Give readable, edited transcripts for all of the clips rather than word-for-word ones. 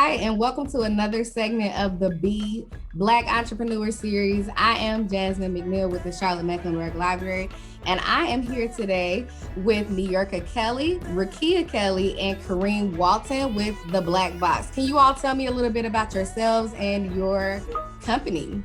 Hi, and welcome to another segment of the Be Black Entrepreneur Series. I am Jasmine McNeil with the Charlotte Mecklenburg Library, and I am here today with Niurka Kelly, Rukiya Kelly, and Kurim Walton with the Blaq Box. Can you all tell me a little bit about yourselves and your company?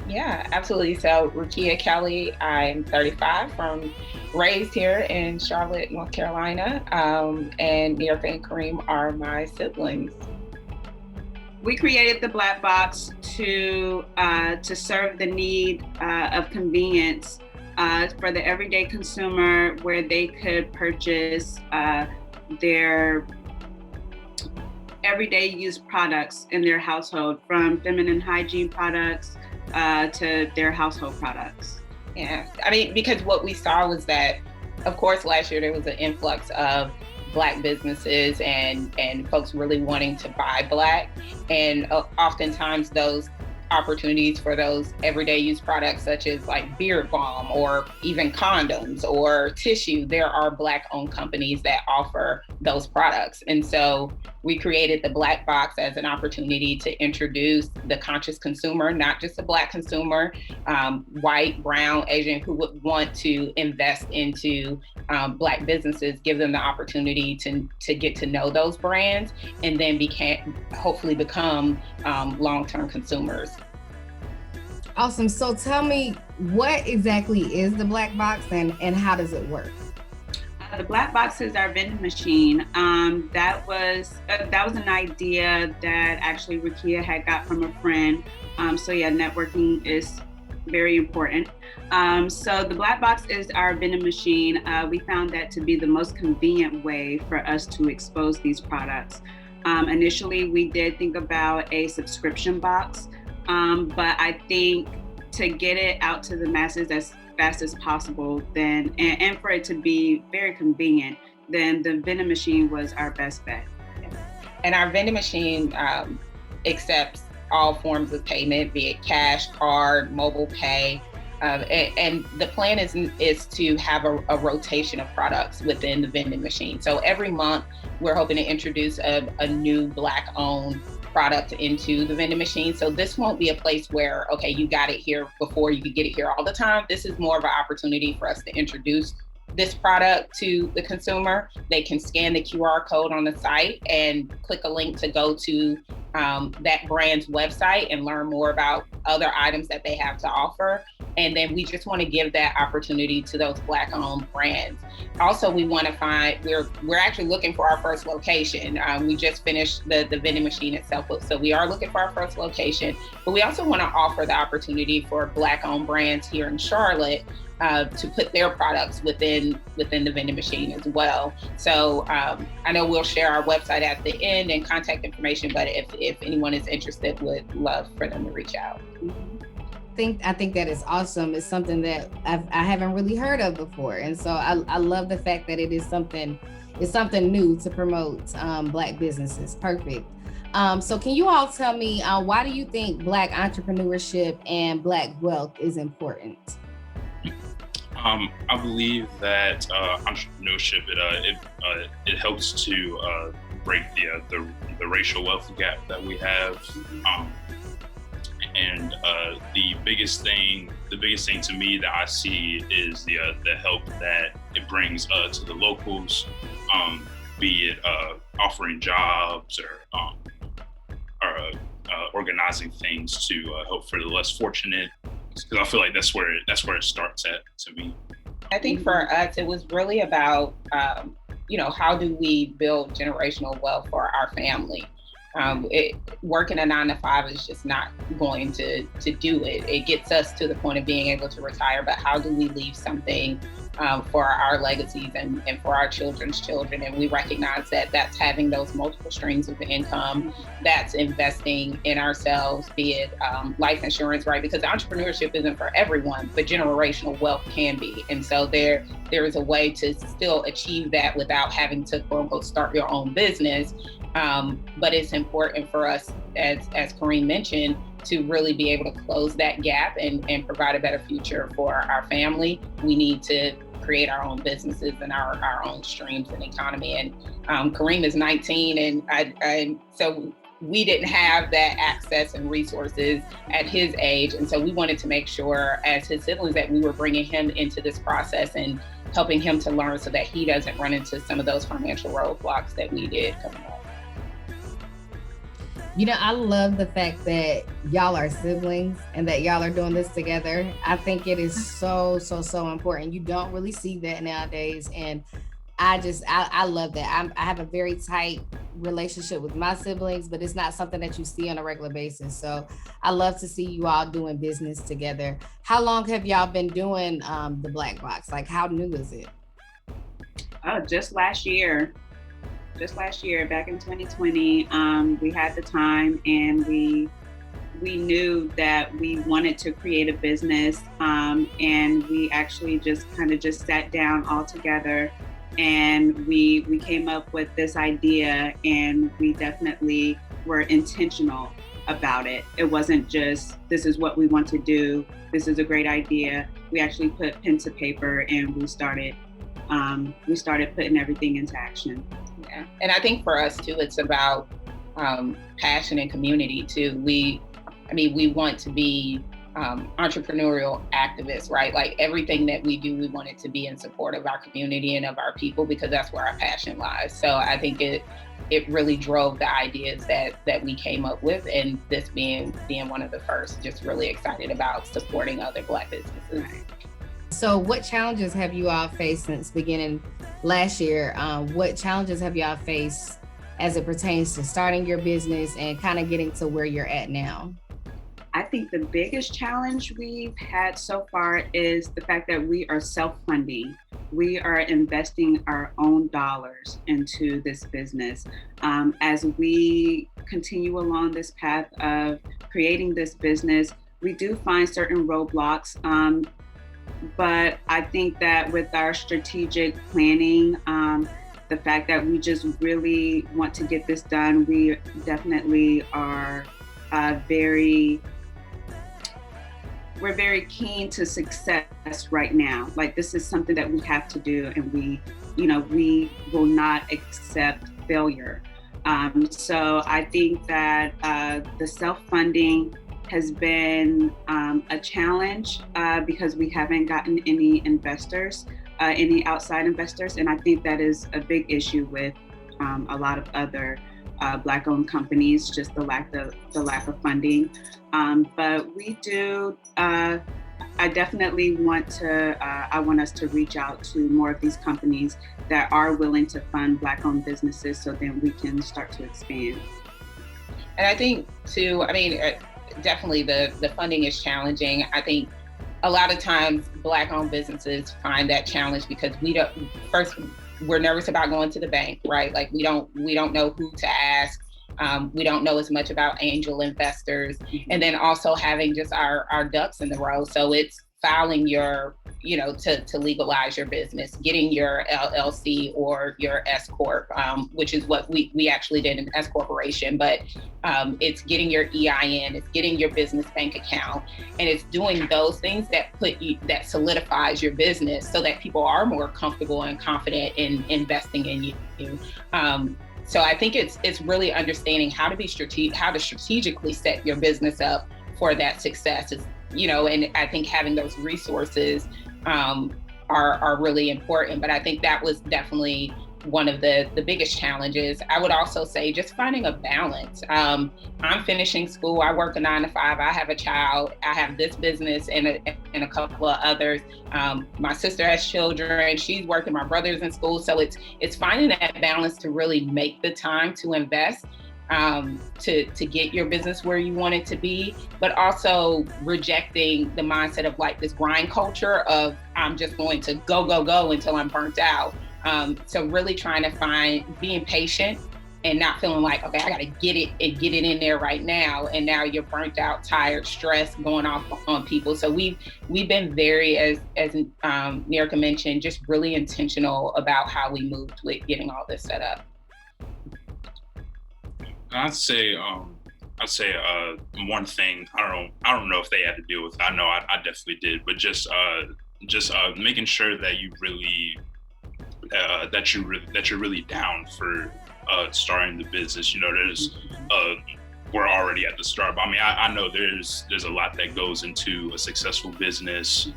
Yeah, absolutely. So Rukiya Kelly, I'm 35, raised here in Charlotte, North Carolina, and Niurka and Kurim are my siblings. We created the Blaq Box to serve the need of convenience for the everyday consumer, where they could purchase their everyday use products in their household, from feminine hygiene products to their household products. Yeah, I mean, because what we saw was that, of course, last year there was an influx of Black businesses and folks really wanting to buy Black. And oftentimes those opportunities for those everyday use products, such as like beard balm or even condoms or tissue, there are Black owned companies that offer those products. And so we created the Blaq Box as an opportunity to introduce the conscious consumer, not just a Black consumer, white, brown, Asian, who would want to invest into Black businesses, give them the opportunity to get to know those brands, and then hopefully become long-term consumers. Awesome. So tell me, what exactly is the Blaq Box and how does it work? The Blaq Box is our vending machine. That was an idea that actually Rukiya had got from a friend. So yeah, networking is very important. So the Blaq Box is our vending machine. We found that to be the most convenient way for us to expose these products. Initially, we did think about a subscription box, but I think to get it out to the masses as fast as possible, then and for it to be very convenient, then the vending machine was our best bet. And our vending machine accepts all forms of payment, be it cash, card, mobile pay. And the plan is to have a rotation of products within the vending machine. So every month, we're hoping to introduce a new Black-owned product into the vending machine. So this won't be a place where, okay, you got it here before, you could get it here all the time. This is more of an opportunity for us to introduce this product to the consumer. They can scan the QR code on the site and click a link to go to that brand's website and learn more about other items that they have to offer. And then we just want to give that opportunity to those Black-owned brands. Also, we want to we're actually looking for our first location. We just finished the vending machine itself, so we are looking for our first location. But we also want to offer the opportunity for Black-owned brands here in Charlotte to put their products within the vending machine as well. So I know we'll share our website at the end and contact information, but if anyone is interested, would love for them to reach out. I think that is awesome. It's something that I haven't really heard of before, and so I love the fact that it's something new to promote Black businesses. Perfect. So can you all tell me, why do you think Black entrepreneurship and Black wealth is important? I believe that entrepreneurship it helps to break the racial wealth gap that we have, and the biggest thing to me that I see is the help that it brings to the locals, be it offering jobs or organizing things to help for the less fortunate. Because I feel like that's where it starts at to me. I think for us, it was really about, how do we build generational wealth for our family? Working a 9-to-5 is just not going to do it. It gets us to the point of being able to retire, but how do we leave something for our legacies and for our children's children? And we recognize that that's having those multiple streams of income, that's investing in ourselves, be it life insurance, right? Because entrepreneurship isn't for everyone, but generational wealth can be. And so there is a way to still achieve that without having to, quote unquote, start your own business. But it's important for us, as Kurim mentioned, to really be able to close that gap and provide a better future for our family. We need to create our own businesses and our own streams and economy. And Kurim is 19, and so we didn't have that access and resources at his age. And so we wanted to make sure as his siblings that we were bringing him into this process and helping him to learn so that he doesn't run into some of those financial roadblocks that we did coming up. You know, I love the fact that y'all are siblings and that y'all are doing this together. I think it is so important. You don't really see that nowadays. And I love that. I have a very tight relationship with my siblings, but it's not something that you see on a regular basis. So I love to see you all doing business together. How long have y'all been doing the Blaq Box? Like, how new is it? Oh, just last year, back in 2020, we had the time, and we knew that we wanted to create a business, and we actually just sat down all together, and we came up with this idea, and we definitely were intentional about it. It wasn't just, this is what we want to do, this is a great idea. We actually put pen to paper, and we started putting everything into action. Yeah, and I think for us too, it's about passion and community too. We want to be entrepreneurial activists, right? Like everything that we do, we want it to be in support of our community and of our people, because that's where our passion lies. So I think it really drove the ideas that we came up with, and this being one of the first, just really excited about supporting other Black businesses. So what challenges have you all faced since beginning last year? What challenges have y'all faced as it pertains to starting your business and kind of getting to where you're at now? I think the biggest challenge we've had so far is the fact that we are self-funding. We are investing our own dollars into this business. As we continue along this path of creating this business, we do find certain roadblocks. But I think that with our strategic planning, the fact that we just really want to get this done, we definitely are we're very keen to success right now. Like, this is something that we have to do, and we will not accept failure. So I think that the self-funding has been a challenge because we haven't gotten any investors, any outside investors. And I think that is a big issue with a lot of other Black-owned companies, just the lack of funding. But we do. I definitely want us to reach out to more of these companies that are willing to fund Black-owned businesses, so then we can start to expand. And I think too, definitely the funding is challenging. I think a lot of times Black-owned businesses find that challenge because we're nervous about going to the bank, right? Like we don't know who to ask. We don't know as much about angel investors, and then also having just our ducks in the row. So it's filing your, to legalize your business, getting your LLC or your S Corp, which is what we actually did in S Corporation, but it's getting your EIN, it's getting your business bank account, and it's doing those things that solidifies your business so that people are more comfortable and confident in investing in you. So I think it's really understanding how to strategically set your business up for that success. And I think having those resources are really important. But I think that was definitely one of the biggest challenges. I would also say just finding a balance. I'm finishing school. I work a 9 to 5. I have a child. I have this business and a couple of others. My sister has children. She's working. My brother's in school. So it's finding that balance to really make the time to invest. To get your business where you want it to be, but also rejecting the mindset of like this grind culture of I'm just going to go until I'm burnt out. So really trying to being patient and not feeling like, okay, I got to get it in there right now. And now you're burnt out, tired, stressed, going off on people. So we've been very, as Niurka mentioned, just really intentional about how we moved with getting all this set up. I'd say one thing I don't know if they had to deal with. I know I definitely did, but just just making sure that you really that you're really down for starting the business. You know, there's we're already at the start, but I mean, I know there's a lot that goes into a successful business.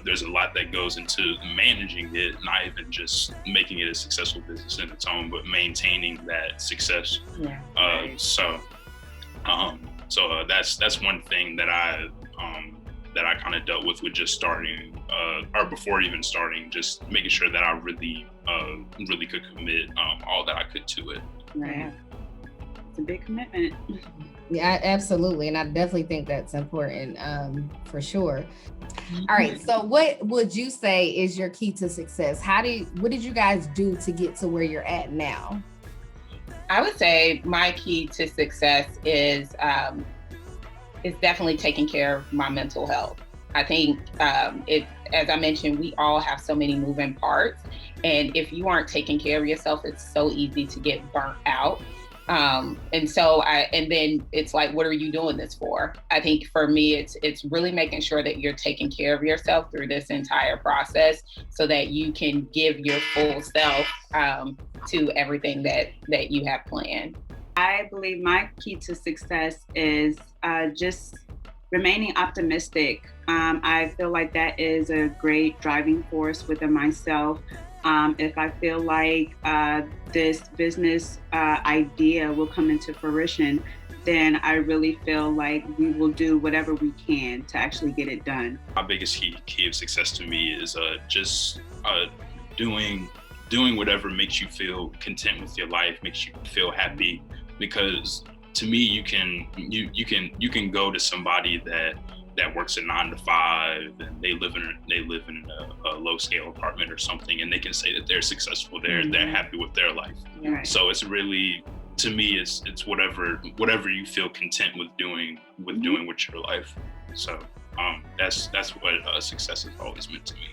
There's a lot that goes into managing it, not even just making it a successful business in its own, but maintaining that success. Yeah. So that's one thing that I kind of dealt with just starting, or before even starting, just making sure that I really could commit all that I could to it. Right. It's a big commitment. Yeah, absolutely. And I definitely think that's important, for sure. All right. So what would you say is your key to success? What did you guys do to get to where you're at now? I would say my key to success is definitely taking care of my mental health. I think as I mentioned, we all have so many moving parts. And if you aren't taking care of yourself, it's so easy to get burnt out. And then it's like, what are you doing this for? I think for me, it's really making sure that you're taking care of yourself through this entire process so that you can give your full self to everything that you have planned. I believe my key to success is just remaining optimistic. I feel like that is a great driving force within myself. If I feel like this business idea will come into fruition, then I really feel like we will do whatever we can to actually get it done. My biggest key of success to me is just doing whatever makes you feel content with your life, makes you feel happy. Because to me, you can go to somebody that works a 9 to 5 and they live in a low scale apartment or something, and they can say that they're successful, they're happy with their life. Right. So it's really, to me, it's whatever you feel content with doing with your life. So that's what success has always meant to me.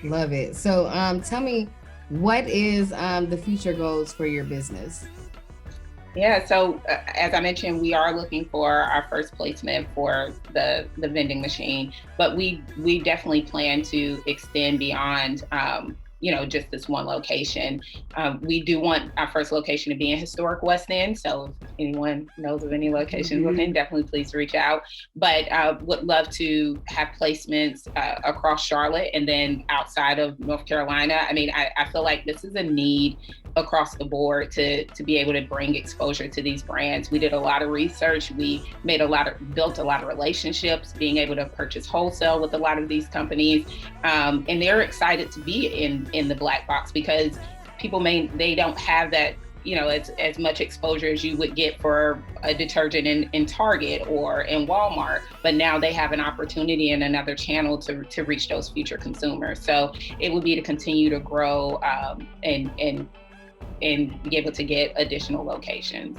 Love it. So tell me, what is the future goals for your business? Yeah, so as I mentioned, we are looking for our first placement for the vending machine, but we definitely plan to extend beyond just this one location. We do want our first location to be in historic West End. So if anyone knows of any locations within, definitely please reach out. But would love to have placements across Charlotte and then outside of North Carolina. I mean, I feel like this is a need across the board to be able to bring exposure to these brands. We did a lot of research. We built a lot of relationships, being able to purchase wholesale with a lot of these companies. And they're excited to be in the Blaq Box because people they don't have that, as much exposure as you would get for a detergent in Target or in Walmart, but now they have an opportunity in another channel to reach those future consumers. So it would be to continue to grow and be able to get additional locations.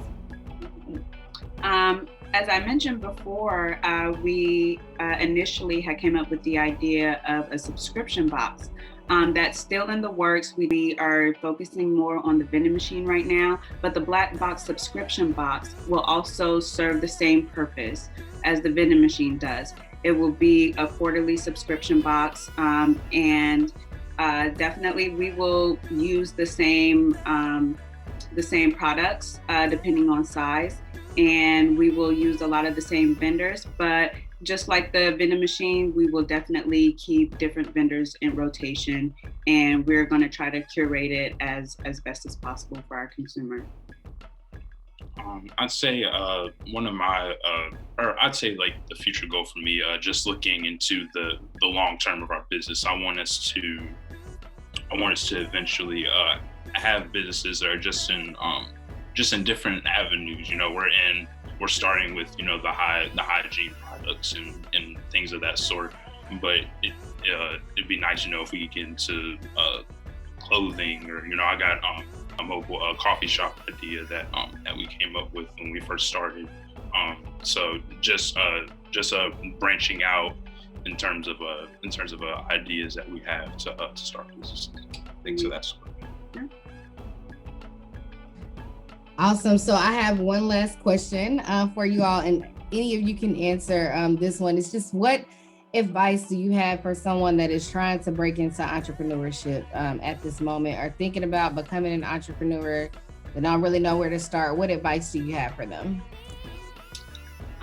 As I mentioned before, we initially had came up with the idea of a subscription box. That's still in the works. We are focusing more on the vending machine right now, but the Blaq Box subscription box will also serve the same purpose as the vending machine does. It will be a quarterly subscription box, and definitely we will use the same products depending on size, and we will use a lot of the same vendors, but just like the vending machine, we will definitely keep different vendors in rotation, and we're going to try to curate it as best as possible for our consumer. I'd say one of my, or I'd say like the future goal for me, just looking into the long term of our business. I want us to eventually have businesses that are just in different avenues. We're starting with the hygiene products and things of that sort, but it'd be nice if we get into clothing, or I got a mobile coffee shop idea that we came up with when we first started. So just branching out in terms of ideas that we have to start businesses, things of that sort. Yeah. Awesome. So I have one last question for you all, and any of you can answer this one. It's just, what advice do you have for someone that is trying to break into entrepreneurship at this moment, or thinking about becoming an entrepreneur, but don't really know where to start? What advice do you have for them?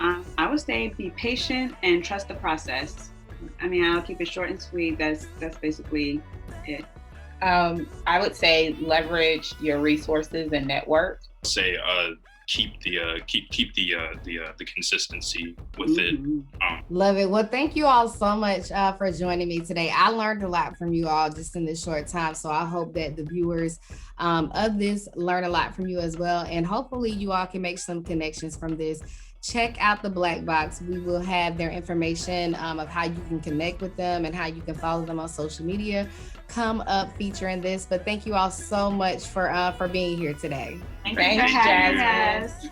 I would say be patient and trust the process. I mean, I'll keep it short and sweet. That's basically it. I would say leverage your resources and network. Say keep the consistency with it. Love it. Well, thank you all so much for joining me today. I learned a lot from you all just in this short time, so I hope that the viewers of this learn a lot from you as well, and hopefully you all can make some connections from this. Check out the Blaq Box. We will have their information of how you can connect with them and how you can follow them on social media come up featuring this. But thank you all so much for being here today. Thank you for having us.